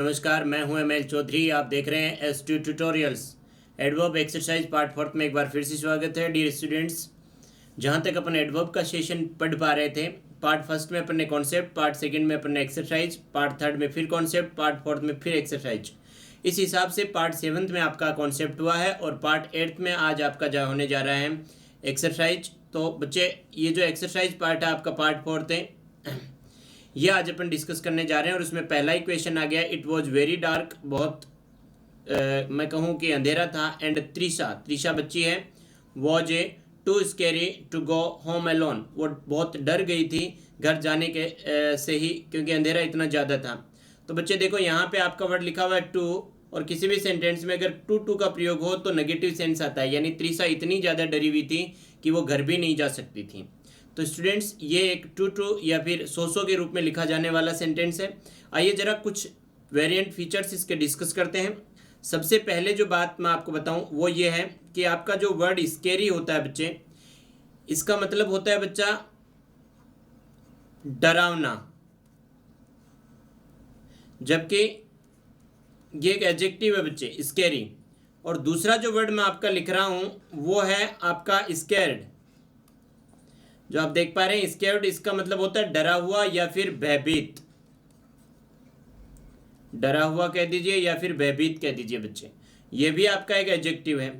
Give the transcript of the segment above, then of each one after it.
नमस्कार, मैं हूं एमएल चौधरी। आप देख रहे हैं S2 tutorials. Adverb exercise part 4 में एक बार फिर से स्वागत है डियर स्टूडेंट्स। जहां तक अपन एडवर्ब का सेशन पढ़ पा रहे थे, पार्ट फर्स्ट में अपन ने कॉन्सेप्ट, पार्ट सेकंड में अपन ने एक्सरसाइज, पार्ट थर्ड में फिर कॉन्सेप्ट, पार्ट फोर्थ में फिर एक्सरसाइज। इस हिसाब से पार्ट सेवन्थ में आपका कॉन्सेप्ट हुआ है और पार्ट एट्थ में आज आपका जा होने जा रहा है एक्सरसाइज। तो बच्चे, ये जो एक्सरसाइज पार्ट है आपका पार्ट फोर्थ है, ये आज अपन डिस्कस करने जा रहे हैं। और उसमें पहला ही क्वेश्चन आ गया, इट वॉज वेरी डार्क, बहुत मैं कहूँ कि अंधेरा था। एंड त्रिशा बच्ची है, was A too scary to go home alone, वो बहुत डर गई थी घर जाने के से ही, क्योंकि अंधेरा इतना ज़्यादा था। तो बच्चे देखो, यहाँ पे आपका वर्ड लिखा हुआ है टू, और किसी भी सेंटेंस में अगर टू का प्रयोग हो तो नेगेटिव सेंस आता है, यानी त्रिशा इतनी ज़्यादा डरी हुई थी कि वो घर भी नहीं जा सकती थी। तो स्टूडेंट्स, ये एक टू या फिर सो के रूप में लिखा जाने वाला सेंटेंस है। आइए जरा कुछ वेरिएंट फीचर्स इसके डिस्कस करते हैं। सबसे पहले जो बात मैं आपको बताऊं वो ये है कि आपका जो वर्ड स्केरी होता है बच्चे, इसका मतलब होता है बच्चा डरावना, जबकि ये एक एडजेक्टिव है बच्चे स्केरी। और दूसरा जो वर्ड मैं आपका लिख रहा हूं वो है आपका स्कैर्ड, जो आप देख पा रहे हैं स्कैर्ड, इसका मतलब होता है डरा हुआ या फिर भयभीत। डरा हुआ कह दीजिए या फिर भयभीत कह दीजिए बच्चे, ये भी आपका एक एडजेक्टिव है।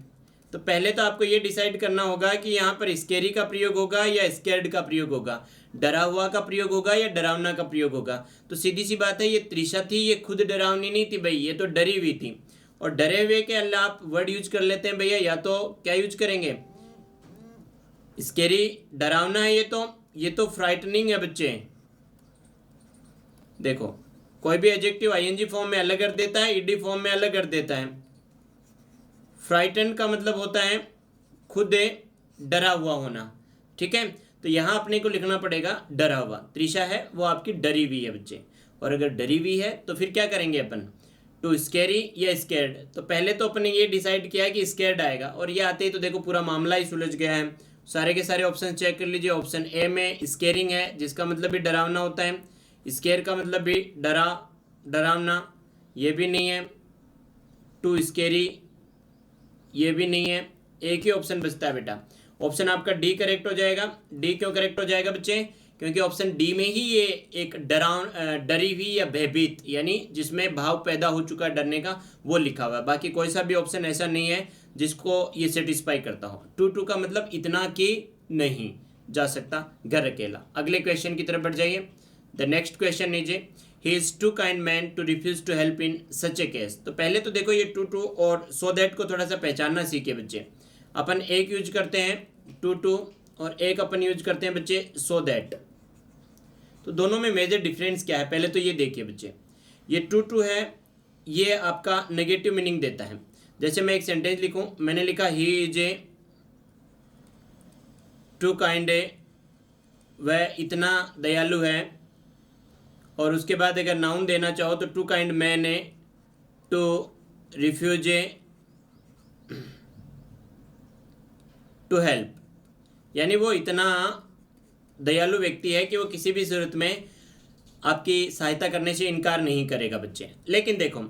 तो पहले तो आपको ये डिसाइड करना होगा कि यहाँ पर स्केरी का प्रयोग होगा या स्कैर्ड का प्रयोग होगा, डरा हुआ का प्रयोग होगा या डरावना का प्रयोग होगा। तो सीधी सी बात है, ये त्रिशा थी, ये खुद डरावनी नहीं थी भाई, ये तो डरी हुई थी। और डरे हुए के अल्लाह आप वर्ड यूज कर लेते हैं भैया, या तो क्या यूज करेंगे, स्केरी डरावना है, ये तो फ्राइटनिंग है बच्चे। देखो, कोई भी एडजेक्टिव आईएनजी फॉर्म में अलग कर देता है, ईडी फॉर्म में अलग कर देता है। फ्राइटन का मतलब होता है खुद डरा हुआ होना, ठीक है। तो यहां अपने को लिखना पड़ेगा डरा हुआ। त्रिशा है वो आपकी डरी हुई है बच्चे, और अगर डरी हुई है तो फिर क्या करेंगे अपन, टू स्केरी या स्कैर्ड। तो पहले तो अपन ने ये डिसाइड किया है कि स्कैर्ड आएगा, और ये आते ही तो देखो पूरा मामला ही सुलझ गया है। सारे के सारे ऑप्शन चेक कर लीजिए। ऑप्शन ए में स्केरिंग है, जिसका मतलब भी डरावना होता है, स्केयर का मतलब भी डरावना, ये भी नहीं है। टू स्केरी, ये भी नहीं है। एक ही ऑप्शन बचता है बेटा, ऑप्शन आपका डी करेक्ट हो जाएगा। डी क्यों करेक्ट हो जाएगा बच्चे, क्योंकि ऑप्शन डी में ही ये एक डरी हुई या भयभीत, यानी जिसमें भाव पैदा हो चुका है डरने का, वो लिखा हुआ है। बाकी कोई सा भी ऑप्शन ऐसा नहीं है जिसको ये सेटिस्फाई करता हो। टू का मतलब इतना कि नहीं जा सकता घर अकेला। अगले क्वेश्चन की तरफ बढ़ जाइए। The next question is, he is too kind man to refuse to help in such a case. तो पहले तो देखो ये टू और सो दैट को थोड़ा सा पहचानना सीखे बच्चे। अपन एक यूज करते हैं टू और एक अपन यूज करते हैं बच्चे सो दैट। तो दोनों में मेजर डिफरेंस क्या है, पहले तो ये देखिए बच्चे। ये टू है, ये आपका नेगेटिव मीनिंग देता है। जैसे मैं एक सेंटेंस लिखूं, मैंने लिखा he is A too kind a, वह इतना दयालु है। और उसके बाद अगर नाउन देना चाहो तो too kind man uh to refuse uh to help, यानी वो इतना दयालु व्यक्ति है कि वो किसी भी जरूरत में आपकी सहायता करने से इनकार नहीं करेगा बच्चे। लेकिन देखो,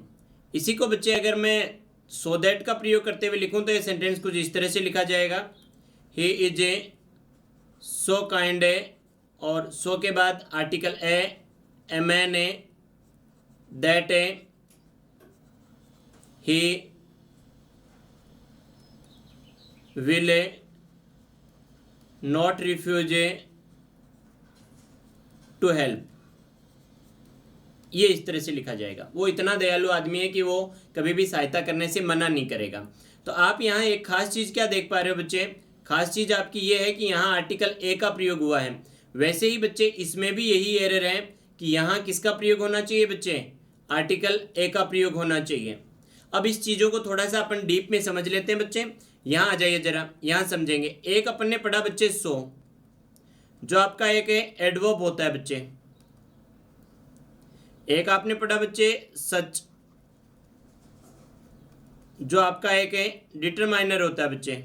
इसी को बच्चे अगर मैं सो दैट का प्रयोग करते हुए लिखूं तो ये सेंटेंस कुछ इस तरह से लिखा जाएगा, ही इज ए सो काइंड ए, और सो के बाद article a man uh, that uh, he will uh not refuse uh to help. ये इस तरह से लिखा जाएगा। वो इतना दयालु आदमी है कि वो कभी भी सहायता करने से मना नहीं करेगा। तो आप यहाँ एक खास चीज़ क्या देख पा रहे हो बच्चे, खास चीज़ आपकी ये है कि यहाँ आर्टिकल ए का प्रयोग हुआ है। वैसे ही बच्चे इसमें भी यही एरर है कि यहाँ किसका प्रयोग होना चाहिए बच्चे, आर्टिकल ए का प्रयोग होना चाहिए। अब इस चीज़ों को थोड़ा सा अपन डीप में समझ लेते हैं बच्चे। यहाँ आ जाइए जरा, यहाँ समझेंगे। एक अपन ने पढ़ा बच्चे सो, जो आपका एक एडवर्ब होता है बच्चे। एक आपने पढ़ा बच्चे सच, जो आपका एक डिटरमाइनर होता है बच्चे।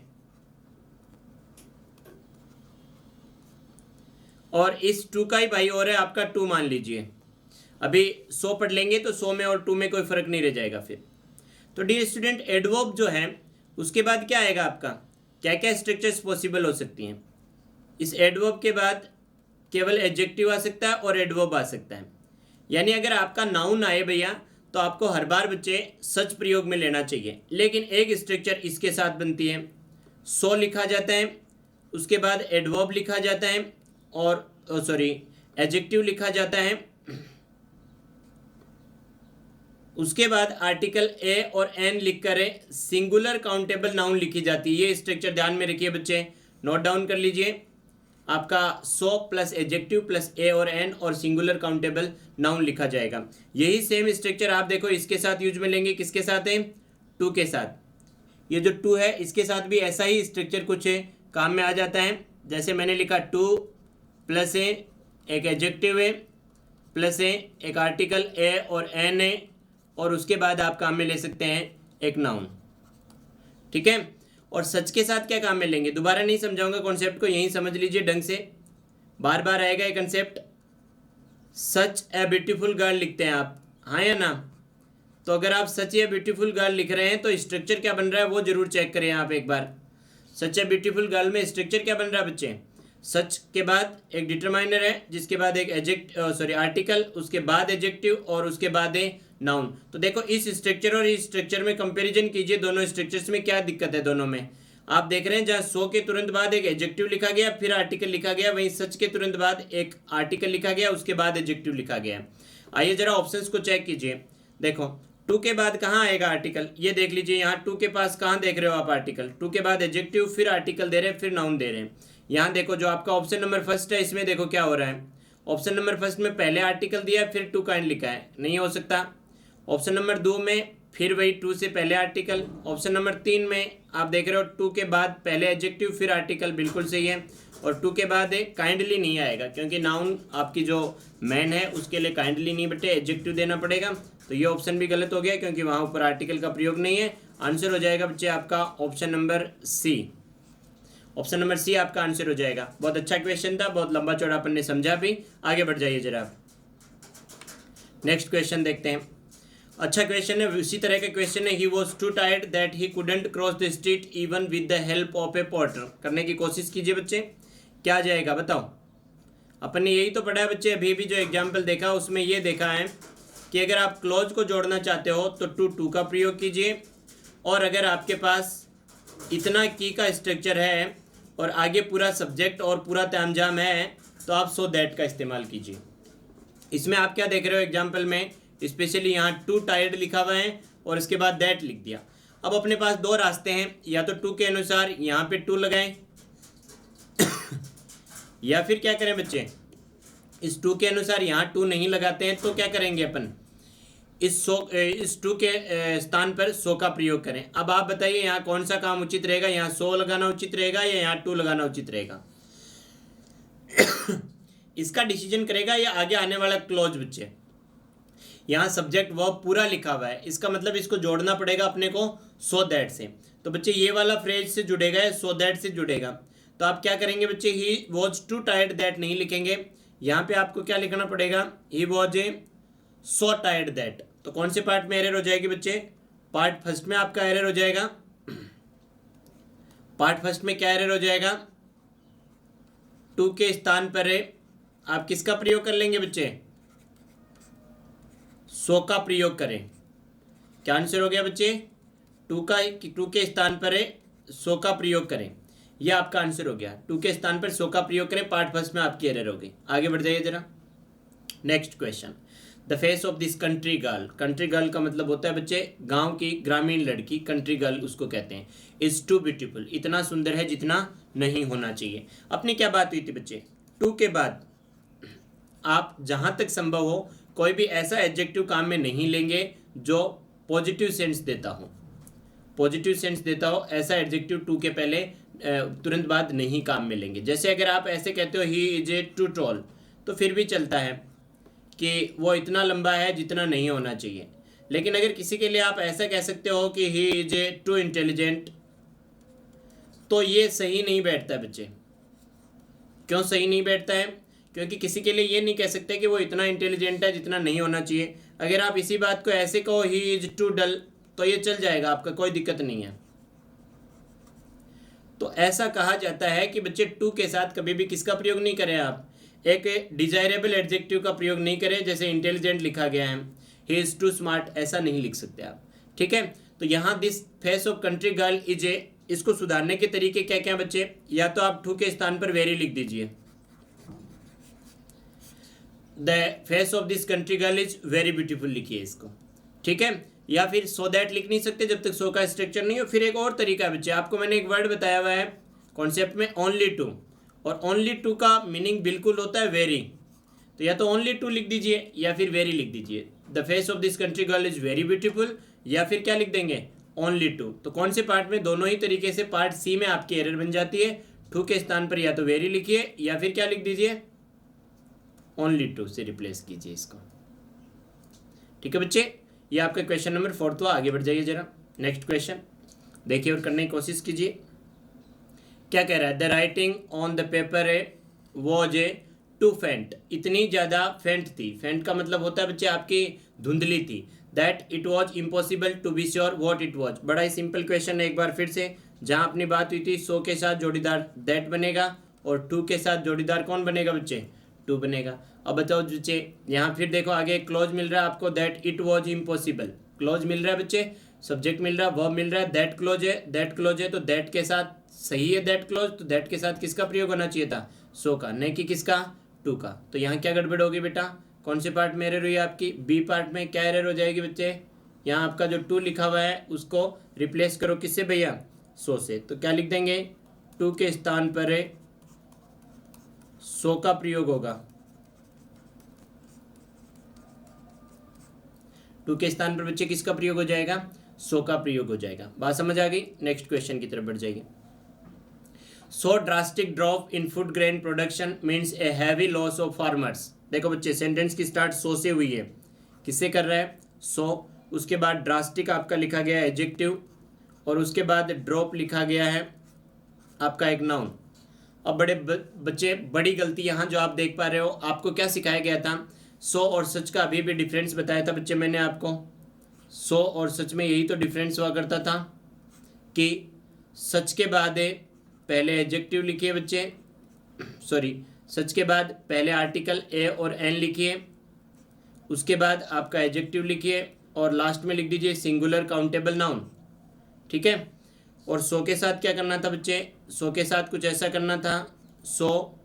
और इस टू का ही भाई और है आपका टू मान लीजिए। अभी 100 पढ़ लेंगे तो 100 में और 2 में कोई फ़र्क नहीं रह जाएगा फिर। तो डियर स्टूडेंट, एडवर्ब जो है उसके बाद क्या आएगा आपका, क्या क्या स्ट्रक्चर्स पॉसिबल हो सकती हैं। इस एडवर्ब के बाद केवल एडजेक्टिव आ सकता है और एडवर्ब आ सकता है। यानी अगर आपका नाउन आए भैया तो आपको हर बार बच्चे सच प्रयोग में लेना चाहिए, लेकिन एक स्ट्रक्चर इसके साथ बनती है। सो लिखा जाता है, उसके बाद एडवर्ब लिखा जाता है और एडजेक्टिव लिखा जाता है, उसके बाद आर्टिकल ए और एन लिखकर सिंगुलर काउंटेबल नाउन लिखी जाती है। ये स्ट्रक्चर ध्यान में रखिए बच्चे, नोट डाउन कर लीजिए। आपका 100 प्लस एडजेक्टिव प्लस ए और एन और सिंगुलर काउंटेबल नाउन लिखा जाएगा। यही सेम स्ट्रक्चर आप देखो इसके साथ यूज में लेंगे, किसके साथ है, टू के साथ। ये जो टू है इसके साथ भी ऐसा ही स्ट्रक्चर कुछ है, काम में आ जाता है। जैसे मैंने लिखा टू प्लस ए, एक एडजेक्टिव है, प्लस ए, एक आर्टिकल ए और एन है, और उसके बाद आप काम में ले सकते हैं एक नाउन। ठीक है, और सच के साथ क्या काम में लेंगे, दोबारा नहीं समझाऊंगा कॉन्सेप्ट को, यहीं समझ लीजिए ढंग से, बार बार आएगा ये concept. Such a beautiful girl लिखते हैं आप, हाँ या ना। तो अगर आप सच ए ब्यूटीफुल गर्ल लिख रहे हैं तो स्ट्रक्चर क्या बन रहा है वो जरूर चेक करें आप एक बार। सच ए ब्यूटीफुल गर्ल में स्ट्रक्चर क्या बन रहा है बच्चे, सच के बाद एक डिटरमाइनर है, जिसके बाद एक आर्टिकल, उसके बाद एडजेक्टिव और उसके बाद है नाउन। तो देखो इस स्ट्रक्चर और इस स्ट्रक्चर में कंपैरिजन कीजिए, दोनों स्ट्रक्चर्स में क्या दिक्कत है। दोनों में आप देख रहे हैं जहाँ 100 के तुरंत बाद एक एडजेक्टिव लिखा गया फिर आर्टिकल लिखा गया, वहीं सच के तुरंत बाद एक आर्टिकल लिखा गया उसके बाद एडजेक्टिव लिखा गया। आइए जरा ऑप्शंस को चेक कीजिए। देखो टू के बाद कहाँ आएगा आर्टिकल, ये देख लीजिए यहाँ टू के पास कहाँ देख रहे हो आप आर्टिकल, टू के बाद एडजेक्टिव फिर आर्टिकल दे रहे हैं फिर नाउन दे रहे हैं। यहाँ देखो जो आपका ऑप्शन नंबर फर्स्ट है इसमें देखो क्या हो रहा है, ऑप्शन नंबर फर्स्ट में पहले आर्टिकल दिया फिर टू काइंड लिखा है, नहीं हो सकता। ऑप्शन नंबर 2 में फिर वही टू से पहले आर्टिकल। ऑप्शन नंबर 3 में आप देख रहे हो टू के बाद पहले एडजेक्टिव फिर आर्टिकल, बिल्कुल सही है। और टू के बाद एक काइंडली नहीं आएगा क्योंकि नाउन आपकी जो मैन है उसके लिए काइंडली नहीं बटे एडजेक्टिव देना पड़ेगा, तो ये ऑप्शन भी गलत हो गया क्योंकि वहाँ ऊपर आर्टिकल का प्रयोग नहीं है। आंसर हो जाएगा बच्चे आपका option number C, option number C आपका आंसर हो जाएगा। बहुत अच्छा क्वेश्चन था, बहुत लंबा चौड़ा अपन ने समझा भी। आगे बढ़ जाइए जरा आप, नेक्स्ट क्वेश्चन देखते हैं। अच्छा क्वेश्चन है, उसी तरह का क्वेश्चन है। He was to tired that he couldn't cross the street even with the help of A porter. करने की कोशिश कीजिए बच्चे, क्या जाएगा बताओ। अपन ने यही तो पढ़ा है बच्चे, अभी भी जो एग्जाम्पल देखा उसमें ये देखा है कि अगर आप क्लॉज को जोड़ना चाहते हो तो टू टू का प्रयोग कीजिए, और अगर आपके पास इतना की का स्ट्रक्चर है और आगे पूरा सब्जेक्ट और पूरा तामझाम है तो आप सो दैट का इस्तेमाल कीजिए। इसमें आप क्या देख रहे हो एग्जाम्पल में, स्पेशली यहाँ टू टायर्ड लिखा हुआ है और इसके बाद दैट लिख दिया। अब अपने पास दो रास्ते हैं, या तो टू के अनुसार यहाँ पे टू लगाएं या फिर क्या करें बच्चे, इस टू के अनुसार यहाँ टू नहीं लगाते हैं तो क्या करेंगे अपन, इस टू के स्थान पर सो का प्रयोग करें। अब आप बताइए यहाँ कौन सा काम उचित रहेगा, यहाँ सो लगाना उचित रहेगा या यहाँ टू लगाना उचित रहेगा इसका डिसीजन करेगा या आगे आने वाला क्लॉज बच्चे। यहाँ सब्जेक्ट वर्ब पूरा लिखा हुआ है, इसका मतलब इसको जोड़ना पड़ेगा अपने को सो दैट से। तो बच्चे ये वाला फ्रेज से जुड़ेगा या सो दैट से जुड़ेगा। तो आप क्या करेंगे बच्चे, he was to tired that नहीं लिखेंगे, यहाँ पे आपको क्या लिखना पड़ेगा, he was a so tired that. तो कौन से पार्ट में एरर हो जाएगी बच्चे, पार्ट फर्स्ट में आपका एरर हो जाएगा। पार्ट फर्स्ट में क्या एरर हो जाएगा, टू के स्थान पर आप किसका प्रयोग कर लेंगे बच्चे, सो का प्रयोग करें। क्या आंसर हो गया बच्चे, टू के स्थान पर सो का प्रयोग करें, यह आपका आंसर हो गया। टू के स्थान पर सो का प्रयोग करें, पार्ट फर्स्ट में आपकी एरर हो गई। आगे बढ़ जाइए जरा, next question. The face of this country girl, country girl का मतलब होता है बच्चे गांव की ग्रामीण लड़की, कंट्री गर्ल उसको कहते हैं। इज टू ब्यूटीफुल, इतना सुंदर है जितना नहीं होना चाहिए। अपनी क्या बात हुई थी बच्चे, टू के बाद आप जहां तक संभव हो कोई भी ऐसा एडजेक्टिव काम में नहीं लेंगे जो पॉजिटिव सेंस देता हो, पॉजिटिव सेंस देता हो ऐसा एडजेक्टिव टू के पहले तुरंत बाद नहीं काम में लेंगे। जैसे अगर आप ऐसे कहते हो he is A too tall, तो फिर भी चलता है कि वो इतना लंबा है जितना नहीं होना चाहिए। लेकिन अगर किसी के लिए आप ऐसा कह सकते हो कि ही इज ए टू इंटेलिजेंट, तो ये सही नहीं बैठता बच्चे। क्यों सही नहीं बैठता है, क्योंकि किसी के लिए ये नहीं कह सकते कि वो इतना इंटेलिजेंट है जितना नहीं होना चाहिए। अगर आप इसी बात को ऐसे कहो ही इज टू डल, तो ये चल जाएगा, आपका कोई दिक्कत नहीं है। तो ऐसा कहा जाता है कि बच्चे टू के साथ कभी भी किसका प्रयोग नहीं करें, आप एक डिजायरेबल एडजेक्टिव का प्रयोग नहीं करें। जैसे इंटेलिजेंट लिखा गया है, ही इज टू स्मार्ट, ऐसा नहीं लिख सकते आप, ठीक है। तो यहाँ this face of country girl is a, इसको सुधारने के तरीके क्या क्या बच्चे, या तो आप टू के स्थान पर वेरी लिख दीजिए, the face of this country girl is very beautiful लिखिए इसको, ठीक है। या फिर सो दैट लिख नहीं सकते जब तक सो का स्ट्रक्चर नहीं हो। फिर एक और तरीका बच्चे, आपको मैंने एक वर्ड बताया हुआ है कॉन्सेप्ट में, ओनली टू, और ओनली टू का मीनिंग बिल्कुल होता है वेरी। तो या तो ओनली टू लिख दीजिए या फिर वेरी लिख दीजिए, the face of this country girl is very beautiful, या फिर क्या लिख देंगे, ओनली टू। तो कौन से पार्ट में, दोनों ही तरीके से। पार्ट सी में आपकी एरर बन जाती है, टू के स्थान पर या तो वेरी लिखिए या फिर क्या लिख दीजिए, ओनली टू से रिप्लेस कीजिए इसको, ठीक है बच्चे। ये आपका क्वेश्चन नंबर 4 था। आगे बढ़ जाइए जरा, नेक्स्ट क्वेश्चन देखिए और करने की कोशिश कीजिए। क्या कह रहा है, the writing on the paper was A too faint, इतनी ज़्यादा फेंट थी। फेंट का मतलब होता है बच्चे आपकी धुंधली थी। That it was impossible to be sure what it was, बड़ा ही सिंपल क्वेश्चन है। एक बार फिर से, जहाँ अपनी बात हुई थी सो के साथ जोड़ीदार दैट बनेगा और टू के साथ जोड़ीदार कौन बनेगा बच्चे, टू बनेगा। अब बताओ बच्चे, यहाँ फिर देखो आगे क्लोज मिल रहा है आपको, that it was impossible, close मिल रहा है बच्चे, सब्जेक्ट मिल रहा है, वर्ब मिल रहा है, दैट क्लोज है, दैट क्लोज है, तो दैट के साथ सही है दैट क्लोज, तो दैट के साथ किसका प्रयोग होना चाहिए था, सो का, नहीं कि किसका, टू का। तो यहाँ क्या गड़बड़ होगी बेटा, कौन से पार्ट में एरर हुई आपकी, बी पार्ट में। क्या एरर हो जाएगी बच्चे, यहाँ आपका जो टू लिखा हुआ है उसको रिप्लेस करो किससे भैया, सो से। तो क्या लिख देंगे, टू के स्थान पर सो का प्रयोग होगा, टू के स्थान पर बच्चे किसका प्रयोग हो जाएगा, सो का प्रयोग हो जाएगा। बात समझ आ गई, नेक्स्ट क्वेश्चन की तरफ बढ़ जाइए। So drastic drop in food grain production means a heavy loss of farmers. देखो बच्चे, सेंटेंस की स्टार्ट सो से हुई है, किससे कर रहा है, सो। उसके बाद ड्रास्टिक आपका लिखा गया है एडजेक्टिव, और उसके बाद ड्रॉप लिखा गया है आपका एक नाउन। अब बड़े बच्चे, बड़ी गलती यहाँ जो आप देख पा रहे हो, आपको क्या सिखाया गया था, सो और सच का अभी भी डिफरेंस बताया था बच्चे मैंने आपको। सो और सच में यही तो डिफरेंस हुआ करता था कि सच के बाद पहले एडजेक्टिव लिखिए बच्चे, सॉरी, सच के बाद पहले आर्टिकल ए और एन लिखिए, उसके बाद आपका एडजेक्टिव लिखिए और लास्ट में लिख दीजिए सिंगुलर काउंटेबल नाउन, ठीक है। और सो के साथ क्या करना था बच्चे, सो के साथ कुछ ऐसा करना था, सो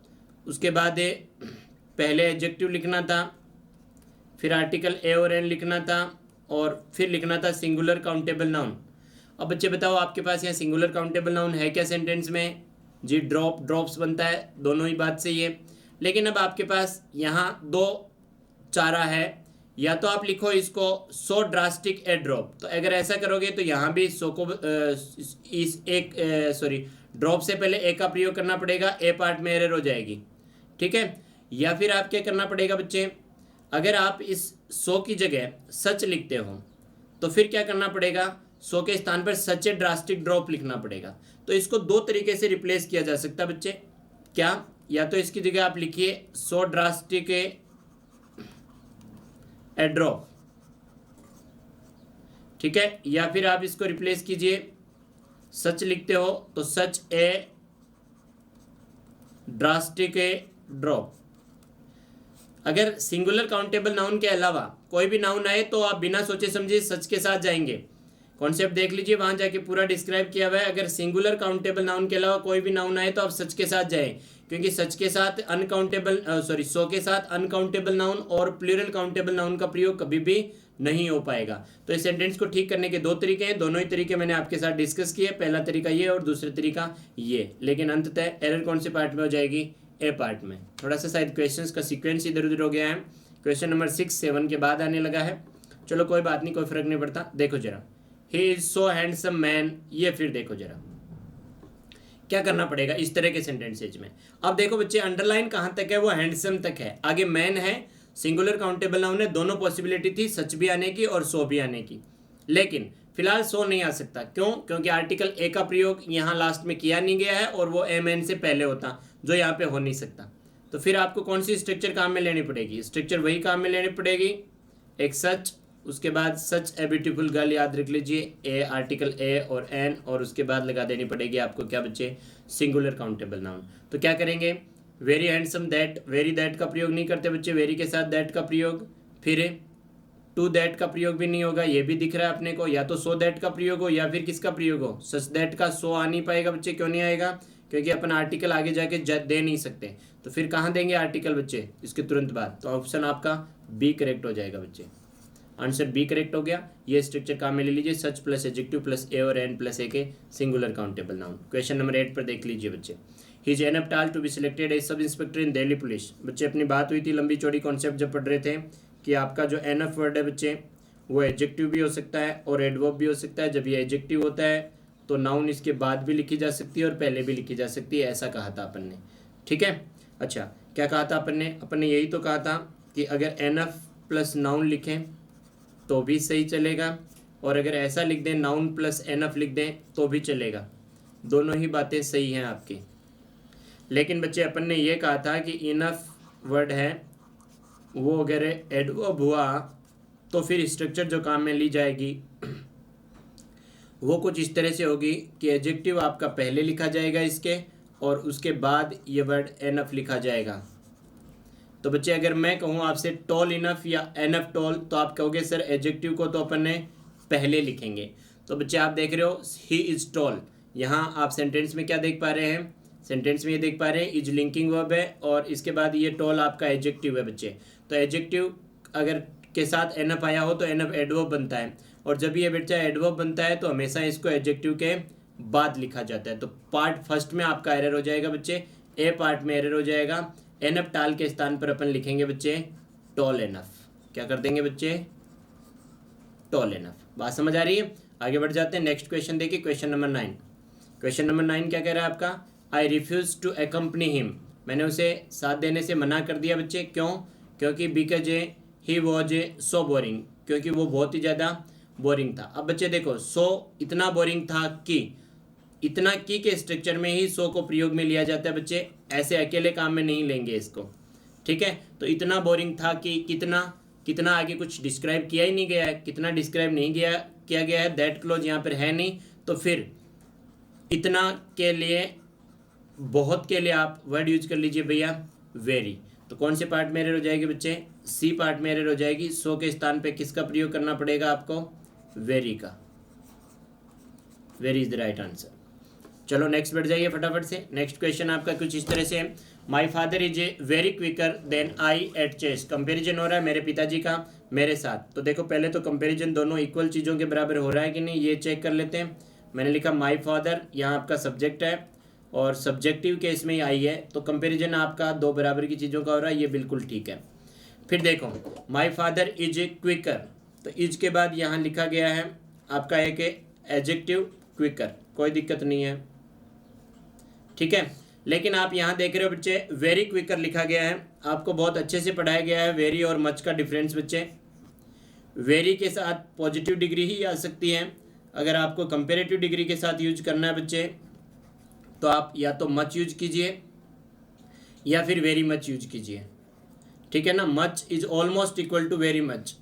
उसके बाद पहले एडजेक्टिव लिखना था, फिर आर्टिकल ए और एन लिखना था, और फिर लिखना था सिंगुलर काउंटेबल नाउन। अब बच्चे बताओ, आपके पास यहाँ सिंगुलर काउंटेबल नाउन है क्या सेंटेंस में, जी ड्रॉप, ड्रॉप्स बनता है, दोनों ही बात सही है। लेकिन अब आपके पास यहाँ दो चारा है, या तो आप लिखो इसको सो ड्रास्टिक ए ड्रॉप, तो अगर ऐसा करोगे तो यहाँ भी सो को इस एक सॉरी ड्रॉप से पहले ए का प्रयोग करना पड़ेगा, ए पार्ट में एरर हो जाएगी, ठीक है। या फिर आप क्या करना पड़ेगा बच्चे, अगर आप इस सो की जगह सच लिखते हो तो फिर क्या करना पड़ेगा, सो के स्थान पर सच ए ड्रास्टिक ड्रॉप लिखना पड़ेगा। तो इसको दो तरीके से रिप्लेस किया जा सकता है बच्चे, क्या, या तो इसकी जगह आप लिखिए सो ड्रास्टिक ए ड्रॉप, ठीक है, या फिर आप इसको रिप्लेस कीजिए, सच लिखते हो तो सच ए ड्रास्टिक ए ड्रॉप। अगर सिंगुलर काउंटेबल नाउन के अलावा कोई भी नाउन आए तो आप बिना सोचे समझे सच के साथ जाएंगे। कॉन्सेप्ट देख लीजिए, वहां जाके पूरा डिस्क्राइब किया हुआ है। अगर सिंगुलर काउंटेबल नाउन के अलावा कोई भी नाउन आए तो आप सच के साथ जाएं, क्योंकि सच के साथ अनकाउंटेबल सो के साथ अनकाउंटेबल नाउन और प्लूरल काउंटेबल नाउन का प्रयोग कभी भी नहीं हो पाएगा। तो इस सेंटेंस को ठीक करने के दो तरीके हैं, दोनों ही तरीके मैंने आपके साथ डिस्कस किए। पहला तरीका ये और दूसरा तरीका ये, लेकिन अंततः एरर कौन से पार्ट में हो जाएगी, ए पार्ट में। थोड़ा सा शायद क्वेश्चंस का सीक्वेंस इधर उधर हो गया है, क्वेश्चन नंबर 6, 7 के बाद आने लगा है। चलो कोई बात नहीं, कोई फर्क नहीं पड़ता। देखो जरा, he is so handsome man, ये फिर देखो जरा क्या करना पड़ेगा इस तरह के सेंटेंसेज में। अब देखो बच्चे, अंडरलाइन कहाँ तक है, वो हैंडसम तक है, आगे मैन है, सिंगुलर काउंटेबल नाउन है, दोनों पॉसिबिलिटी थी सच भी आने की और सो भी आने की, लेकिन फिलहाल सो नहीं आ सकता। क्यों, क्योंकि आर्टिकल ए का प्रयोग यहाँ लास्ट में किया नहीं गया है और वो एम एन से पहले होता, जो यहाँ पे हो नहीं सकता। तो फिर आपको कौन सी स्ट्रक्चर काम में लेनी पड़ेगी? स्ट्रक्चर वही काम में लेनी पड़ेगी, एक सच, उसके बाद सच ए ब्यूटीफुल गर्ल याद रख लीजिए, ए आर्टिकल ए और एन, और उसके बाद लगा देनी पड़ेगी आपको क्या बच्चे? Singular countable noun. तो क्या करेंगे? Very handsome that, very that का प्रयोग नहीं करते बच्चे, वेरी के साथ दैट का प्रयोग, फिर टू दैट का प्रयोग भी नहीं होगा, ये भी दिख रहा है अपने को, या तो सो दैट का प्रयोग हो या फिर किसका प्रयोग हो? सच दैट का। सो आ नहीं पाएगा बच्चे, क्यों नहीं आएगा? क्योंकि अपन आर्टिकल आगे जाके दे नहीं सकते, तो फिर कहाँ देंगे आर्टिकल बच्चे? इसके तुरंत बाद। तो ऑप्शन आपका बी करेक्ट हो जाएगा बच्चे, आंसर बी करेक्ट हो गया। ये स्ट्रक्चर काम में ले लीजिए, such plus adjective plus a और एन प्लस ए के singular countable noun. Question number 8 पर देख लीजिए बच्चे, he is enough tall to be selected as sub inspector in Delhi police. बच्चे अपनी बात हुई थी लंबी चौड़ी कॉन्सेप्ट जब पढ़ रहे थे कि आपका जो एनफ वर्ड है बच्चे वो एडजेक्टिव भी हो सकता है और एडवर्ब भी हो सकता है। जब ये एडजेक्टिव होता है तो नाउन इसके बाद भी लिखी जा सकती है और पहले भी लिखी जा सकती है, ऐसा कहा था अपन ने, ठीक है। अच्छा, क्या कहा था अपन ने यही तो कहा था कि अगर एनफ प्लस नाउन लिखें तो भी सही चलेगा, और अगर ऐसा लिख दें नाउन प्लस एनफ लिख दें तो भी चलेगा, दोनों ही बातें सही हैं आपकी। लेकिन बच्चे अपन ने ये कहा था कि इनफ वर्ड है वो अगर एडवर्ब हुआ तो फिर स्ट्रक्चर जो काम में ली जाएगी वो कुछ इस तरह से होगी कि एडजेक्टिव आपका पहले लिखा जाएगा इसके, और उसके बाद ये वर्ड एनफ लिखा जाएगा। तो बच्चे अगर मैं कहूँ आपसे टॉल इनफ या एनफ टॉल, तो आप कहोगे सर एडजेक्टिव को तो अपन ने पहले लिखेंगे। तो बच्चे आप देख रहे हो ही इज टॉल, यहाँ आप सेंटेंस में क्या देख पा रहे हैं? सेंटेंस में ये देख पा रहे हैं इज लिंकिंग वर्ब है, और इसके बाद ये टॉल आपका एडजेक्टिव है बच्चे। तो एडजेक्टिव अगर के साथ एनफ आया हो तो एनफ एडवर्ब बनता है, और जब ये बच्चा एडवर्ब बनता है तो हमेशा इसको एडजेक्टिव के बाद लिखा जाता है। तो पार्ट फर्स्ट में आपका एरर हो जाएगा बच्चे, ए पार्ट में एरर हो जाएगा। एनफ टाल के स्थान पर अपन लिखेंगे बच्चे टॉल एनफ। क्या कर देंगे बच्चे? Tall enough. बात समझ आ रही है? आगे बढ़ जाते हैं, नेक्स्ट क्वेश्चन देखिए, क्वेश्चन नंबर 9। क्वेश्चन नंबर 9 क्या कह रहा है आपका? I refuse to accompany him. मैंने उसे साथ देने से मना कर दिया बच्चे, क्यों? क्योंकि because he was so boring, क्योंकि वो बहुत ही ज़्यादा बोरिंग था। अब बच्चे देखो, सो इतना बोरिंग था कि, इतना की के स्ट्रक्चर में ही सो को प्रयोग में लिया जाता है बच्चे, ऐसे अकेले काम में नहीं लेंगे इसको, ठीक है। तो इतना बोरिंग था कि कितना, कितना आगे कुछ डिस्क्राइब किया ही नहीं गया है, कितना डिस्क्राइब नहीं किया गया है, दैट क्लोज यहाँ पर है नहीं, तो फिर इतना के लिए, बहुत के लिए आप वर्ड यूज कर लीजिए भैया वेरी। तो कौन से पार्ट में एरर हो जाएगी बच्चे? सी पार्ट में एरर हो जाएगी। सो के स्थान पे किसका प्रयोग करना पड़ेगा आपको? वेरी का। Very is the right answer. चलो नेक्स्ट बढ़ जाइए फटाफट से। नेक्स्ट क्वेश्चन आपका कुछ इस तरह से है, my father is a very quicker than I at chess. Comparison हो रहा है मेरे पिताजी का मेरे साथ। तो देखो पहले तो कंपेरिजन दोनों इक्वल चीज़ों के बराबर हो रहा है कि नहीं, ये चेक कर लेते हैं। मैंने लिखा माई फादर, यहाँ आपका सब्जेक्ट है और सब्जेक्टिव केस में ही आई है, तो कंपेरिजन आपका दो बराबर की चीज़ों का हो रहा है, ये बिल्कुल ठीक है। फिर देखो my father is a quicker, तो इज के बाद यहाँ लिखा गया है आपका एक एडजेक्टिव क्विकर, कोई दिक्कत नहीं है, ठीक है। लेकिन आप यहाँ देख रहे हो बच्चे वेरी क्विकर लिखा गया है, आपको बहुत अच्छे से पढ़ाया गया है वेरी और मच का डिफरेंस बच्चे। वेरी के साथ पॉजिटिव डिग्री ही आ सकती है, अगर आपको कंपेरेटिव डिग्री के साथ यूज करना है बच्चे तो आप या तो मच यूज कीजिए या फिर वेरी मच यूज कीजिए, ठीक है ना। Much is almost equal to very much,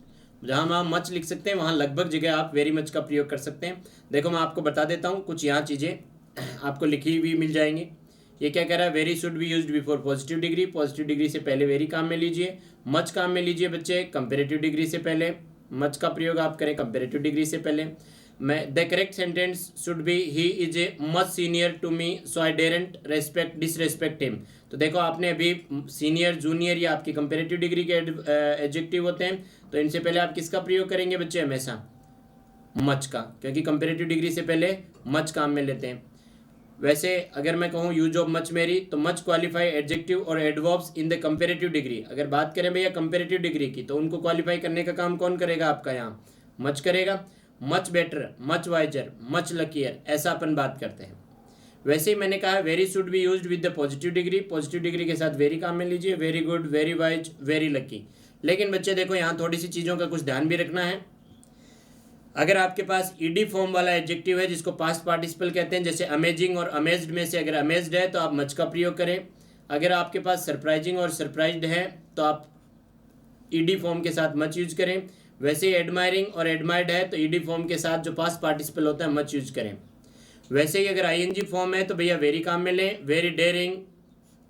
जहाँ हम मच लिख सकते हैं वहाँ लगभग जगह आप वेरी मच का प्रयोग कर सकते हैं। देखो मैं आपको बता देता हूँ कुछ यहाँ चीज़ें आपको लिखी हुई मिल जाएंगी। ये क्या कह रहा है? Very should be used before positive degree, positive degree से पहले वेरी काम में लीजिए। मच काम में लीजिए बच्चे कंपेरेटिव डिग्री से पहले, मच का प्रयोग आप करें कंपेरेटिव डिग्री से पहले। मैं the correct sentence should be he is a much senior to me so I daren't respect disrespect him. तो देखो आपने अभी सीनियर जूनियर या आपकी कंपेरेटिव डिग्री के एडजेक्टिव होते हैं, तो इनसे पहले आप किसका प्रयोग करेंगे बच्चे? हमेशा मच का, क्योंकि कंपेरेटिव डिग्री से पहले मच काम में लेते हैं। वैसे अगर मैं कहूँ यूज ऑफ मच मेरी, तो मच क्वालिफाई एडजेक्टिव और adverbs in the comparative degree. अगर बात करें भैया कंपेरेटिव डिग्री की, तो उनको क्वालिफाई करने का काम कौन करेगा? आपका यहाँ मच करेगा। Much better, much wiser, much luckier, ऐसा अपन बात करते हैं। वैसे ही मैंने कहा very should be used with the positive degree, positive degree के साथ वेरी काम में लीजिए, very good, very wise, very lucky. लेकिन बच्चे देखो यहाँ थोड़ी सी चीज़ों का कुछ ध्यान भी रखना है। अगर आपके पास ईडी फॉर्म वाला एडजेक्टिव है जिसको पास्ट पार्टिसिपल कहते हैं, जैसे अमेजिंग और अमेज्ड में से अगर अमेज्ड है तो आप मच का प्रयोग करें। अगर आपके पास सरप्राइजिंग और सरप्राइज्ड है तो आप ईडी फॉर्म के साथ मच यूज करें। वैसे ही एडमायरिंग और एडमायर्ड है तो ईडी फॉर्म के साथ जो पास्ट पार्टिसिपल होता है मच यूज करें। वैसे ही अगर आईएनजी फॉर्म है तो भैया वेरी काम में लें, very dairying,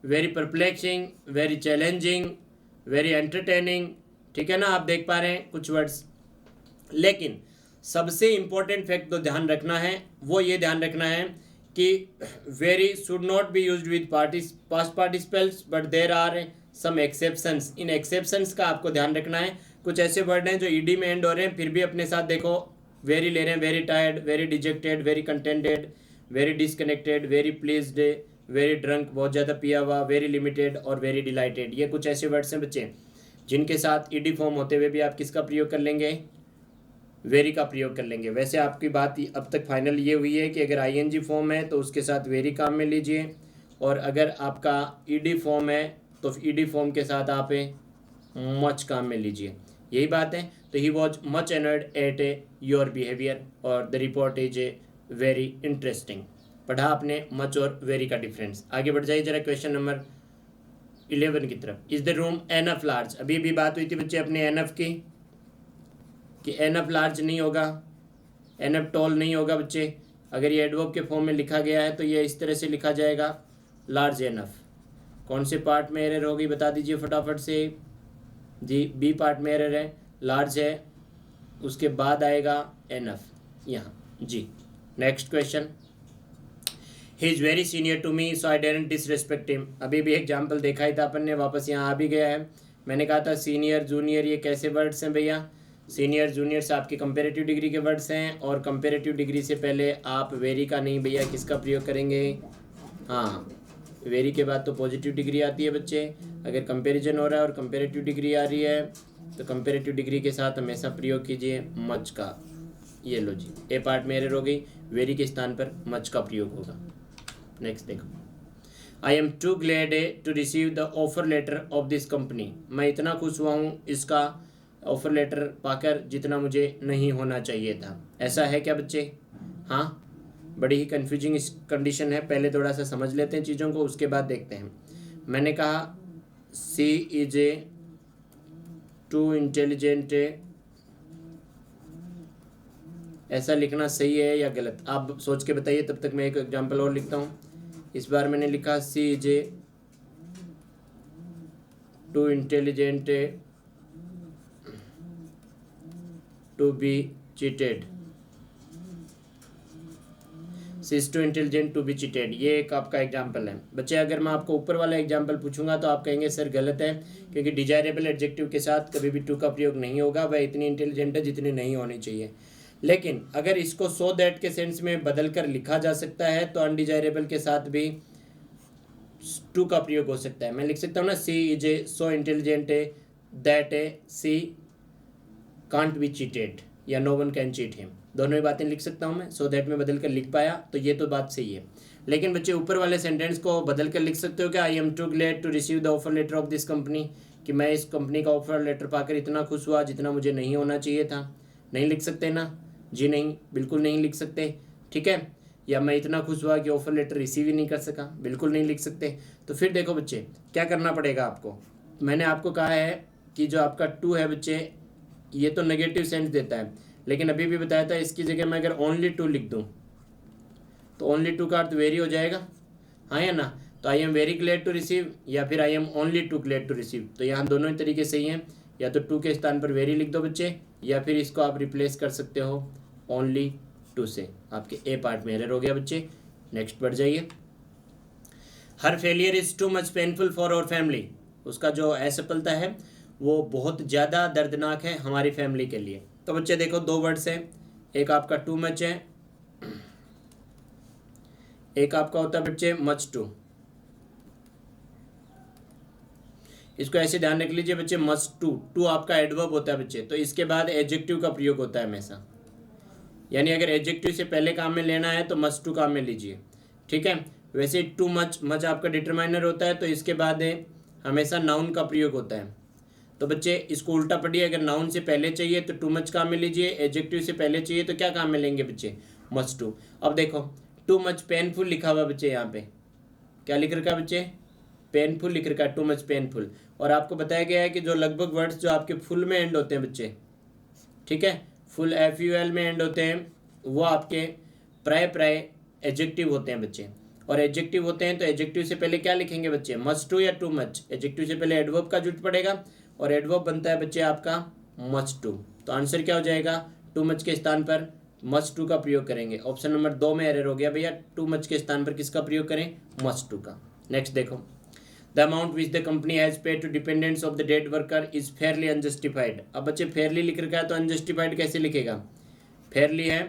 very perplexing, very challenging, very entertaining. ठीक है ना, आप देख पा रहे हैं कुछ वर्ड्स। लेकिन सबसे इम्पोर्टेंट फैक्ट तो ध्यान रखना है, वो ये ध्यान रखना है कि very should not be used with past participles but there are some exceptions. इन एक्सेप्शंस का आपको ध्यान रखना है। कुछ ऐसे वर्ड हैं जो ईडी में एंड हो रहे हैं फिर भी अपने साथ देखो वेरी ले रहे हैं, very tired, very dejected, very contented, very disconnected, very pleased, very drunk, बहुत ज़्यादा पिया हुआ, वेरी लिमिटेड और वेरी डिलाइटेड। ये कुछ ऐसे वर्ड्स हैं बच्चे जिनके साथ ईडी फॉर्म होते हुए भी आप किसका प्रयोग कर लेंगे, वेरी का प्रयोग कर लेंगे। वैसे आपकी बात अब तक फाइनल ये हुई है कि अगर आईएनजी फॉर्म है तो उसके साथ वेरी काम में लीजिए, और अगर आपका ईडी फॉर्म है तो ईडी फॉर्म के साथ आप मच काम में लीजिए। यही बात है। तो he was much annoyed at your behaviour और the report is very interesting. पढ़ा आपने मच और वेरी का डिफरेंस। आगे बढ़ जाइए जरा क्वेश्चन नंबर 11 की तरफ। Is the room enough large. अभी भी बात हुई थी बच्चे अपने एनफ की कि एनफ लार्ज नहीं होगा, एनफ टॉल नहीं होगा बच्चे। अगर ये एडवर्ब के फॉर्म में लिखा गया है तो ये इस तरह से लिखा जाएगा लार्ज एनफ। कौन से पार्ट में एरर होगी बता दीजिए फटाफट से जी। बी पार्ट में एरर है, लार्ज है, उसके बाद आएगा एनफ यहाँ जी। Next question. He is very senior to me so I don't disrespect him. अभी भी एग्जाम्पल देखा ही था अपन ने, वापस यहाँ आ भी गया है। मैंने कहा था सीनियर जूनियर ये कैसे वर्ड्स हैं भैया, सीनियर जूनियर से आपके कंपेरेटिव डिग्री के वर्ड्स हैं, और कंपेरेटिव डिग्री से पहले आप वेरी का नहीं भैया किसका प्रयोग करेंगे, हाँ वेरी के बाद तो पॉजिटिव डिग्री आती है बच्चे। अगर कंपैरिजन हो रहा है और कंपेरेटिव डिग्री आ रही है तो कंपेरेटिव डिग्री के साथ हमेशा प्रयोग कीजिए मच का। ये लो जी, ए पार्ट में एरर हो गई, वेरी के स्थान पर मच का प्रयोग होगा। नेक्स्ट देखो। I am too glad to receive the offer letter of this company. मैं इतना खुश हुआ हूँ इसका ऑफर लेटर पाकर जितना मुझे नहीं होना चाहिए था। ऐसा है क्या बच्चे? हाँ, बड़ी ही कन्फ्यूजिंग इस कंडीशन है। पहले थोड़ा सा समझ लेते हैं चीज़ों को, उसके बाद देखते हैं। मैंने कहा सी इज ए टू इंटेलिजेंट, ऐसा लिखना सही है या गलत आप सोच के बताइए, तब तक मैं एक एग्जांपल और लिखता हूँ। इस बार मैंने लिखा she is A too intelligent to be cheated, she is too intelligent to be cheated. ये एक आपका एग्जाम्पल है बच्चे। अगर मैं आपको ऊपर वाला एग्जाम्पल पूछूंगा तो आप कहेंगे सर गलत है, क्योंकि डिजायरेबल एडजेक्टिव के साथ कभी भी टू का प्रयोग नहीं होगा। वह इतनी इंटेलिजेंट है जितनी नहीं होनी चाहिए। लेकिन अगर इसको सो दैट के सेंस में बदल कर लिखा जा सकता है तो अनडिजायरेबल के साथ भी टू का प्रयोग हो सकता है। मैं लिख सकता हूँ ना she is a so intelligent that she can't be cheated या no one can cheat him. दोनों ही बातें लिख सकता हूँ मैं, सो दैट में बदल कर लिख पाया तो ये तो बात सही है। लेकिन बच्चे ऊपर वाले सेंटेंस को बदल कर लिख सकते हो क्या? I am too glad to receive the offer letter of this company, कि मैं इस कंपनी का ऑफर लेटर पाकर इतना खुश हुआ जितना मुझे नहीं होना चाहिए था। नहीं लिख सकते ना जी? नहीं, बिल्कुल नहीं लिख सकते। ठीक है, या मैं इतना खुश हुआ कि ऑफर लेटर रिसीव ही नहीं कर सका, बिल्कुल नहीं लिख सकते। तो फिर देखो बच्चे क्या करना पड़ेगा आपको। मैंने आपको कहा है कि जो आपका टू है बच्चे ये तो नेगेटिव सेंस देता है, लेकिन अभी भी बताया था इसकी जगह मैं अगर ओनली टू लिख दूं तो ओनली टू का अर्थ वेरी हो जाएगा, हाँ या ना? तो I am very glad to receive या फिर I am only too glad to receive, तो यहाँ दोनों ही तरीके सही हैं। या तो टू के स्थान पर वेरी लिख दो बच्चे, या फिर इसको आप रिप्लेस कर सकते हो ओनली टू से। आपके ए पार्ट में एरर हो गया बच्चे। नेक्स्ट बढ़ जाइए। हर failure is too much painful for our family. उसका जो असफलता है वो बहुत ज़्यादा दर्दनाक है हमारी फैमिली के लिए। तो बच्चे देखो दो वर्ड्स हैं, एक आपका टू मच है, एक आपका होता है बच्चे मच टू। इसको ऐसे ध्यान रख लीजिए बच्चे, मच टू। टू आपका एडवर्ब होता है बच्चे, तो इसके बाद एडजेक्टिव का प्रयोग होता है हमेशा। यानी अगर एडजेक्टिव से पहले काम में लेना है तो मच टू काम में लीजिए। ठीक है, वैसे टू मच, मच आपका डिटरमाइनर होता है तो इसके बाद हमेशा नाउन का प्रयोग होता है। तो बच्चे इसको उल्टा पढ़िए, अगर नाउन से पहले चाहिए तो टू मच काम में लीजिए, एडजेक्टिव से पहले चाहिए तो क्या काम में लेंगे बच्चे? Much too. अब देखो टू मच पेनफुल लिखा हुआ बच्चे, यहाँ पे क्या लिख रखा है बच्चे? पेनफुल लिख रखा है, टू मच पेनफुल। और आपको बताया गया है कि जो लगभग वर्ड्स जो आपके फुल में एंड होते हैं बच्चे, ठीक है, फुल FUL में एंड होते हैं, वो आपके प्राय एडजेक्टिव होते हैं बच्चे। और एडजेक्टिव होते हैं तो एडजेक्टिव से पहले क्या लिखेंगे बच्चे, मच टू या टू मच। एडजेक्टिव से पहले एडवर्ब का जरूरत पड़ेगा और एडवर्ब बनता है बच्चे आपका मच टू। तो आंसर क्या हो जाएगा, टू मच के स्थान पर मच टू का प्रयोग करेंगे। ऑप्शन नंबर 2 में एरर हो गया भैया, टू मच के स्थान पर किसका प्रयोग करें, मच टू का। नेक्स्ट देखो, the amount which the company has paid to dependents of the dead worker is fairly unjustified. अब बच्चे फेयरली लिख रखा है तो अनजस्टिफाइड कैसे लिखेगा, फेयरली है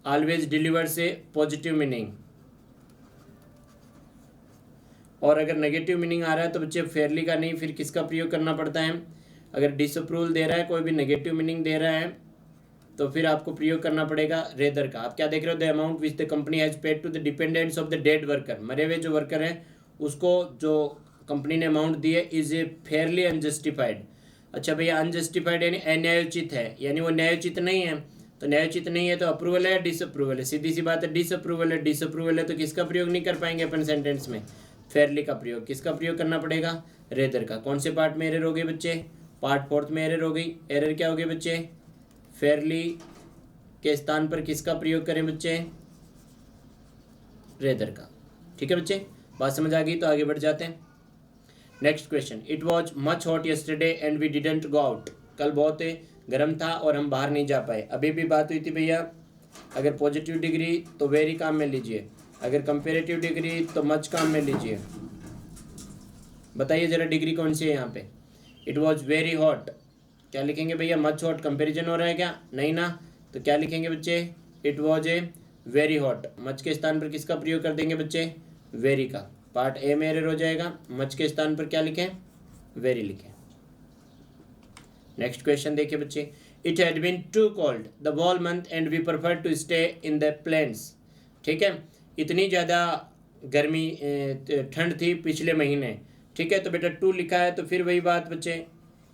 ऑलवेज डिलीवर से पॉजिटिव मीनिंग, और अगर नेगेटिव मीनिंग आ रहा है तो बच्चे फेयरली का नहीं फिर किसका प्रयोग करना पड़ता है। अगर डिसअप्रूवल दे रहा है, कोई भी नेगेटिव मीनिंग दे रहा है, तो फिर आपको प्रयोग करना पड़ेगा रेदर का। आप क्या देख रहे हो, the amount which the company has paid to the dependents of the dead worker, मरे हुए जो वर्कर है उसको जो कंपनी ने अमाउंट दी है इज ए फेयरली अनजस्टिफाइड। अच्छा भैया, अनजस्टिफाइड यानी अन्यायोचित है, यानी वो न्यायोचित नहीं है। तो न्यायोचित नहीं है तो अप्रूवल है या डिसअप्रूवल है, सीधी सी बात है डिसअप्रूवल है। डिसअप्रूवल है तो किसका प्रयोग नहीं कर पाएंगे अपन सेंटेंस में, फेयरली का प्रयोग। किसका प्रयोग करना पड़ेगा, रेदर का। कौन से पार्ट में एरर हो गए बच्चे, पार्ट 4 में एरर हो गई। एरर क्या हो गई बच्चे, फेयरली के स्थान पर किसका प्रयोग करें बच्चे, रेदर का। ठीक है बच्चे, बात समझ आ गई तो आगे बढ़ जाते हैं। Next question, it was much hot yesterday and we didn't go out. कल बहुत गर्म था और हम बाहर नहीं जा पाए। अभी भी बात हुई थी भैया, अगर पॉजिटिव डिग्री तो वेरी काम में लीजिए, अगर कंपेरेटिव डिग्री तो मच काम में लीजिए। बताइए जरा डिग्री कौन सी है यहाँ पे। इट वॉज वेरी हॉट, क्या लिखेंगे भैया, मच हॉट कंपेरिजन हो रहा है क्या, नहीं ना, तो क्या लिखेंगे बच्चे, it was a very hot. Much के स्थान पर किसका प्रयोग कर देंगे बच्चे, वेरी का। पार्ट ए में एरर हो जाएगा, मच के स्थान पर क्या लिखें, वेरी लिखें। नेक्स्ट क्वेश्चन देखिए बच्चे, it had been too cold the whole month and we prefer to stay in the plains. ठीक है, इतनी ज़्यादा गर्मी ठंड थी पिछले महीने। ठीक है, तो बेटा टू लिखा है तो फिर वही बात बच्चे,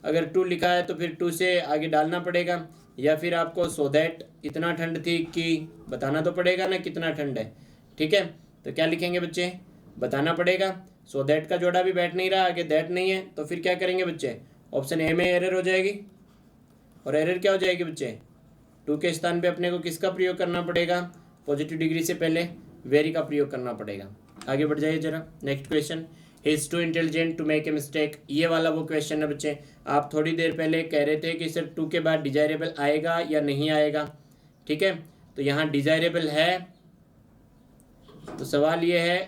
अगर टू लिखा है तो फिर टू से आगे डालना पड़ेगा, या फिर आपको सो दैट इतना ठंड थी कि बताना तो पड़ेगा ना कितना ठंड है। ठीक है, तो क्या लिखेंगे बच्चे, बताना पड़ेगा। सो दैट का जोड़ा भी बैठ नहीं रहा, आगे दैट नहीं है, तो फिर क्या करेंगे बच्चे, ऑप्शन ए में एरर हो जाएगी। और एरर क्या हो जाएगी बच्चे, टू के स्थान पे अपने को किसका प्रयोग करना पड़ेगा, पॉजिटिव डिग्री से पहले वेरी का प्रयोग करना पड़ेगा। आगे बढ़ जाइए जरा, next question, he is too intelligent to make a mistake. ये वाला वो क्वेश्चन है बच्चे, आप थोड़ी देर पहले कह रहे थे कि सर टू के बाद डिजायरेबल आएगा या नहीं आएगा। ठीक है, तो यहाँ डिजायरेबल है, तो सवाल ये है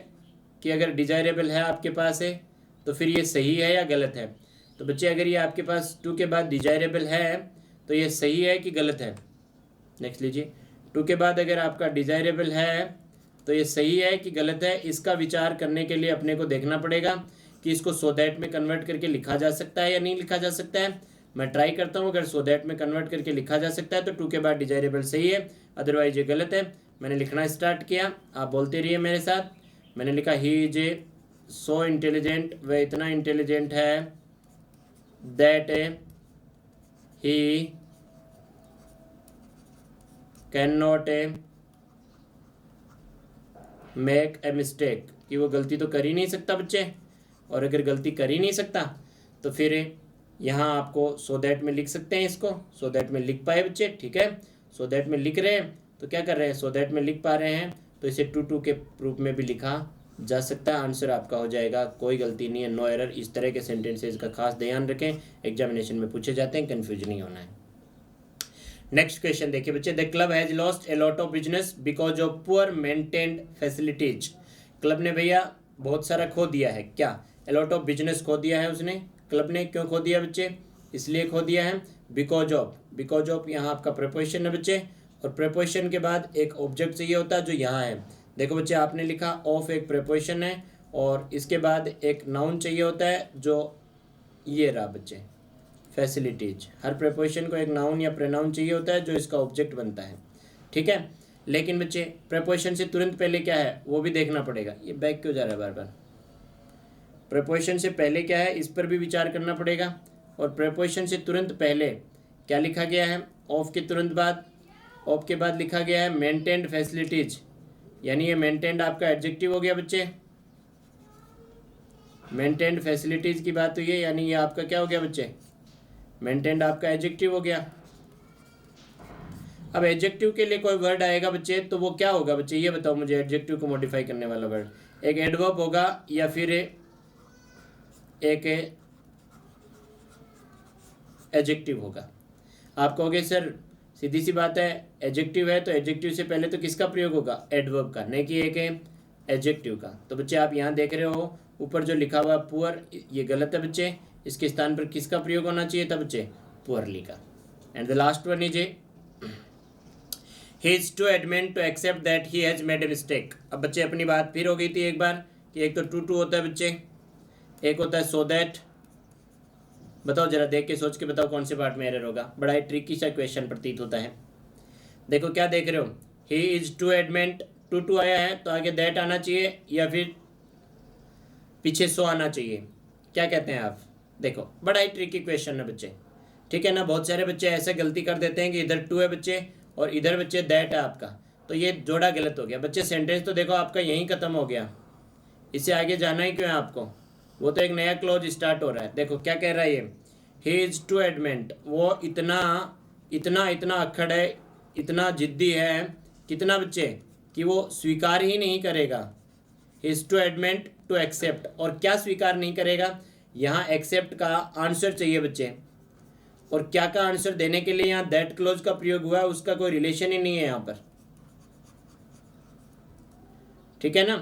कि अगर डिजायरेबल है आपके पास है तो फिर ये सही है या गलत है। तो बच्चे अगर ये आपके पास टू के बाद डिजायरेबल है तो ये सही है कि गलत है। नेक्स्ट लीजिए, टू के बाद अगर आपका डिजायरेबल है तो ये सही है कि गलत है। इसका विचार करने के लिए अपने को देखना पड़ेगा कि इसको सो दैट में कन्वर्ट करके लिखा जा सकता है या नहीं लिखा जा सकता है। मैं ट्राई करता हूँ, अगर सो दैट में कन्वर्ट करके लिखा जा सकता है तो टू के बाद डिजायरेबल सही है, अदरवाइज ये गलत है। मैंने लिखना स्टार्ट किया, आप बोलते रहिए मेरे साथ। मैंने लिखा he is a so intelligent, वह इतना इंटेलिजेंट है, that he can not make a mistake, कि वो गलती तो कर ही नहीं सकता बच्चे। और अगर गलती कर ही नहीं सकता तो फिर यहाँ आपको सो दैट में लिख सकते हैं, इसको सो दैट में लिख पाए बच्चे। ठीक है, सो दैट में लिख रहे हैं तो क्या कर रहे हैं, सो दैट में लिख पा रहे हैं तो इसे टू के रूप में भी लिखा जा सकता है। आंसर आपका हो जाएगा, कोई गलती नहीं है, नो एरर। इस तरह के सेंटेंसेज का खास ध्यान रखें, एग्जामिनेशन में पूछे जाते हैं, कन्फ्यूज नहीं होना है। नेक्स्ट क्वेश्चन देखिए बच्चे, the club has lost a lot of business because of poor maintained facilities. Club ने भैया बहुत सारा खो दिया है, क्या, ए लॉट ऑफ बिजनेस खो दिया है उसने। क्लब ने क्यों खो दिया बच्चे, इसलिए खो दिया है बिकॉज ऑफ। बिकॉज ऑफ यहाँ आपका प्रेपोजिशन है बच्चे, और प्रेपोजिशन के बाद एक ऑब्जेक्ट चाहिए होता है जो यहाँ है। देखो बच्चे, आपने लिखा ऑफ एक प्रेपोजिशन है और इसके बाद एक नाउन चाहिए होता है जो ये रहा बच्चे, फैसिलिटीज। हर प्रेपोजिशन को एक नाउन या प्रोनाउन चाहिए होता है जो इसका ऑब्जेक्ट बनता है। ठीक है, लेकिन बच्चे प्रेपोजिशन से तुरंत पहले क्या है वो भी देखना पड़ेगा। ये बैक क्यों जा रहा है बार बार, प्रेपोजिशन से पहले क्या है इस पर भी विचार करना पड़ेगा। और प्रेपोजिशन से तुरंत पहले क्या लिखा गया है, ऑफ के तुरंत बाद, ऑफ के बाद लिखा गया है मेंटेन्ड फैसिलिटीज, यानी ये मेंटेन्ड आपका एडजेक्टिव हो गया बच्चे। मेंटेन्ड फैसिलिटीज़ की बात हुई है, यानी ये आपका क्या हो गया बच्चे, मेंटेन्ड आपका एडजेक्टिव हो गया। अब एडजेक्टिव के लिए कोई वर्ड आएगा बच्चे तो वो क्या होगा बच्चे, ये बताओ मुझे, एडजेक्टिव को मॉडिफाई करने वाला वर्ड एक एडवर्ब होगा या फिर एक एडजेक्टिव होगा। आप कहोगे सर सीधी सी बात है, एडजेक्टिव है तो एडजेक्टिव से पहले तो किसका प्रयोग होगा, एडवर्ब का, नहीं कि एक एडजेक्टिव का। तो बच्चे आप यहाँ देख रहे हो ऊपर जो लिखा हुआ पुअर, ये गलत है बच्चे, इसके स्थान पर किसका प्रयोग होना चाहिए था बच्चे, पुअरली का। And the last one is he is to admit to accept that he has made a mistake। अब बच्चे अपनी बात फिर हो गई थी एक बार कि एक तो टू होता है बच्चे, एक होता है so that। बताओ जरा देख के सोच के बताओ कौन से पार्ट में एरर होगा, बड़ा ही ट्रिकी सा क्वेश्चन प्रतीत होता है। देखो क्या देख रहे हो, he is to admit, too आया है तो आगे that आना चाहिए या फिर पीछे so आना चाहिए, क्या कहते हैं आप। देखो बड़ा ही ट्रिकी क्वेश्चन है बच्चे, ठीक है ना। बहुत सारे बच्चे ऐसे गलती कर देते हैं कि इधर टू है बच्चे और इधर बच्चे दैट है आपका, तो ये जोड़ा गलत हो गया बच्चे। सेंटेंस तो देखो आपका यहीं ख़त्म हो गया, इससे आगे जाना ही क्यों है आपको, वो तो एक नया क्लॉज स्टार्ट हो रहा है। देखो क्या कह रहा है ये, ही इज़ टू एडमेंट, वो इतना इतना इतना अक्खड़ है, इतना जिद्दी है, कितना बच्चे कि वो स्वीकार ही नहीं करेगा। He is too adamant to accept, और क्या स्वीकार नहीं करेगा, यहाँ एक्सेप्ट का आंसर चाहिए बच्चे, और क्या का आंसर देने के लिए यहाँ दैट क्लोज का प्रयोग हुआ है, उसका कोई रिलेशन ही नहीं है यहाँ पर, ठीक है ना।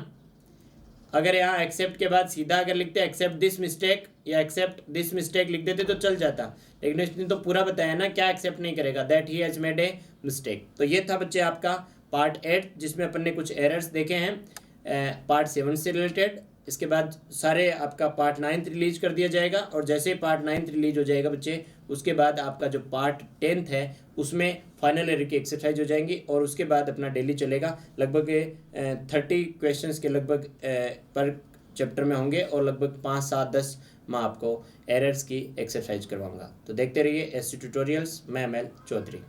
अगर यहाँ एक्सेप्ट के बाद सीधा अगर लिखते एक्सेप्ट दिस मिस्टेक या एक्सेप्ट दिस मिस्टेक लिख देते तो चल जाता, लेकिन इसने तो पूरा बताया ना क्या एक्सेप्ट नहीं करेगा, that he has made a mistake. तो ये था बच्चे आपका पार्ट 8 जिसमें अपन ने कुछ एरर्स देखे हैं पार्ट 7 से रिलेटेड। इसके बाद सारे आपका पार्ट 9 रिलीज कर दिया जाएगा, और जैसे ही पार्ट 9 रिलीज हो जाएगा बच्चे उसके बाद आपका जो पार्ट 10 है उसमें फाइनल ईयर की एक्सरसाइज हो जाएंगी, और उसके बाद अपना डेली चलेगा। लगभग 30 क्वेश्चंस के लगभग पर चैप्टर में होंगे, और लगभग 5, 7, 10 मैं आपको एरर्स की एक्सरसाइज करवाऊंगा। तो देखते रहिए SC ट्यूटोरियल्स, मैं ML चौधरी।